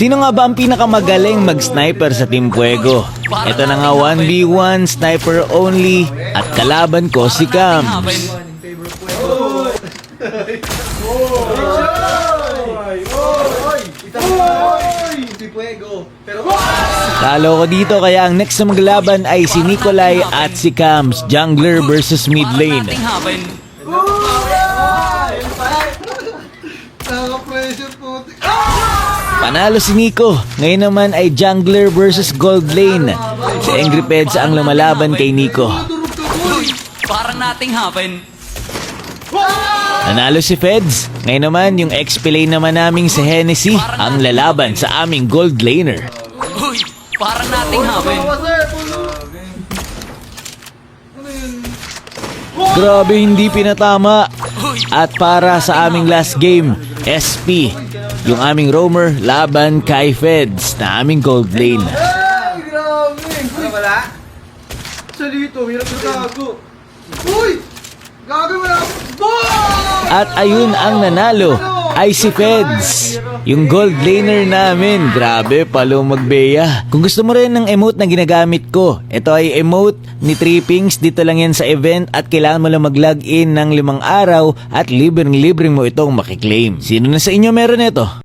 Sino nga ba ang pinakamagaling mag-sniper sa Team Fuego? Ito na nga 1v1 sniper only at kalaban ko si Cams. Talo ko dito kaya ang next na maglaban ay si Nikolai at si Cams, jungler versus mid lane. Panalo si Nico. Ngayon naman ay jungler versus gold lane. Si Angry Peds ang lumalaban kay Nico. Parang nating happen. Nanalo si Feds. Ngayon naman yung XP lane naman naming si Hennessy ang lalaban sa aming gold laner. Uy, parang nating happen. Grabe, hindi pinatama. At para sa aming last game, SP, yung aming roamer laban kay Feds na aming gold lane. Ay, grabe! Uy, wala? Salito, hirap na gago. Uy! Gago, wala ako. At ayun ang nanalo ay si Feds, yung gold laner namin. Grabe, palo magbeya. Kung gusto mo rin ng emote na ginagamit ko, ito ay emote ni Trippings. Dito lang yan sa event at kailangan mo lang mag-login ng 5 araw at libreng-libreng mo itong makiklaim. Sino na sa inyo meron ito?